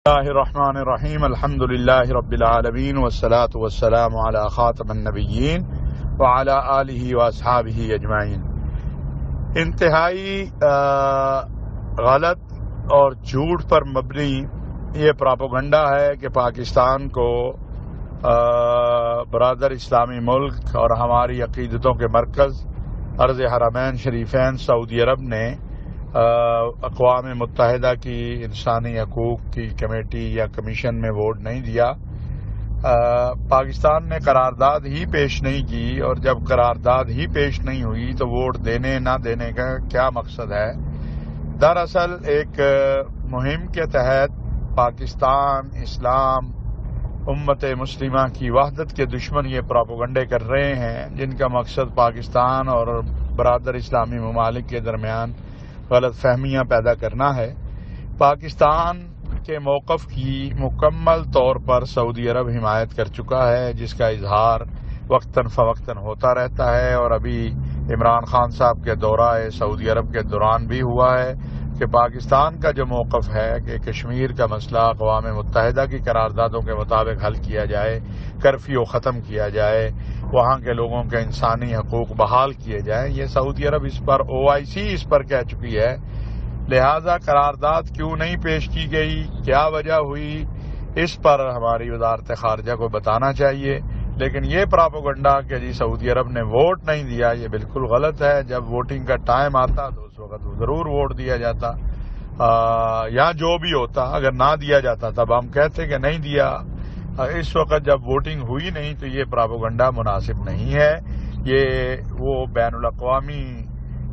اللہ الرحمن الرحیم الحمد للہ رب العالمین والصلاة والسلام علی خاتم النبیین وعلی آلہ واصحابہ اجمعین۔ انتہائی غلط اور جھوٹ پر مبنی یہ پراپوگنڈا ہے کہ پاکستان کو برادر اسلامی ملک اور ہماری عقیدتوں کے مرکز ارض حرمین شریفین سعودی عرب نے اقوام متحدہ کی انسانی حقوق کی کمیٹی یا کمیشن میں ووٹ نہیں دیا۔ پاکستان نے قرارداد ہی پیش نہیں کی، اور جب قرارداد ہی پیش نہیں ہوئی تو ووٹ دینے نہ دینے کا کیا مقصد ہے؟ دراصل ایک مہم کے تحت پاکستان، اسلام، امت مسلمہ کی وحدت کے دشمن یہ پراپوگنڈے کر رہے ہیں، جن کا مقصد پاکستان اور برادر اسلامی ممالک کے درمیان غلط فہمیاں پیدا کرنا ہے۔ پاکستان کے موقف کی مکمل طور پر سعودی عرب حمایت کر چکا ہے، جس کا اظہار وقتاً فوقتاً ہوتا رہتا ہے، اور ابھی عمران خان صاحب کے دورہ سعودی عرب کے دوران بھی ہوا ہے کہ پاکستان کا جو موقف ہے کہ کشمیر کا مسئلہ اقوام متحدہ کی قراردادوں کے مطابق حل کیا جائے، کرفیو ختم کیا جائے، وہاں کے لوگوں کے انسانی حقوق بحال کیے جائیں، یہ سعودی عرب اس پر OIC اس پر کہہ چکی ہے۔ لہذا قرارداد کیوں نہیں پیش کی گئی، کیا وجہ ہوئی، اس پر ہماری وزارت خارجہ کو بتانا چاہیے۔ لیکن یہ پراپوگنڈا کہ جی سعودی عرب نے ووٹ نہیں دیا، یہ بالکل غلط ہے۔ جب ووٹنگ کا ٹائم آتا تو اس وقت ضرور ووٹ دیا جاتا، یا جو بھی ہوتا، اگر نہ دیا جاتا تب ہم کہتے کہ نہیں دیا۔ اس وقت جب ووٹنگ ہوئی نہیں تو یہ پراپوگنڈا مناسب نہیں ہے۔ یہ وہ بین الاقوامی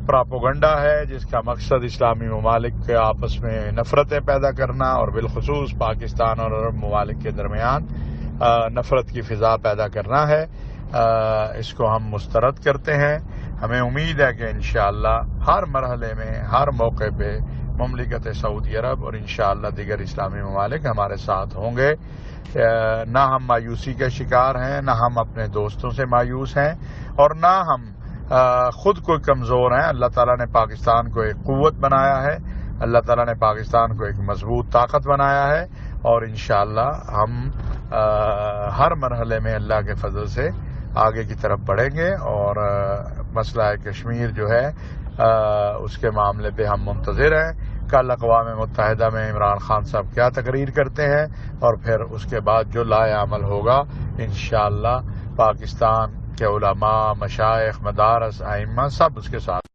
پراپوگنڈا ہے جس کا مقصد اسلامی ممالک کے آپس میں نفرتیں پیدا کرنا، اور بالخصوص پاکستان اور عرب ممالک کے درمیان نفرت کی فضا پیدا کرنا ہے۔ اس کو ہم مسترد کرتے ہیں۔ ہمیں امید ہے کہ انشاءاللہ ہر مرحلے میں، ہر موقع پہ مملکت سعودی عرب اور انشاءاللہ دیگر اسلامی ممالک ہمارے ساتھ ہوں گے۔ نہ ہم مایوسی کے شکار ہیں، نہ ہم اپنے دوستوں سے مایوس ہیں، اور نہ ہم خود کوئی کمزور ہیں۔ اللہ تعالیٰ نے پاکستان کو ایک قوت بنایا ہے، اللہ تعالیٰ نے پاکستان کو ایک مضبوط طاقت بنایا ہے، اور انشاءاللہ ہم ہر مرحلے میں اللہ کے فضل سے آگے کی طرف بڑھیں گے، اور مسئلہ کشمیر جو ہے اس کے معاملے پہ ہم منتظر ہیں۔ کل اقوام متحدہ میں عمران خان صاحب کیا تقریر کرتے ہیں، اور پھر اس کے بعد جو لائے عمل ہوگا انشاءاللہ پاکستان کے علماء، مشائخ، مدارس، ائمہ سب اس کے ساتھ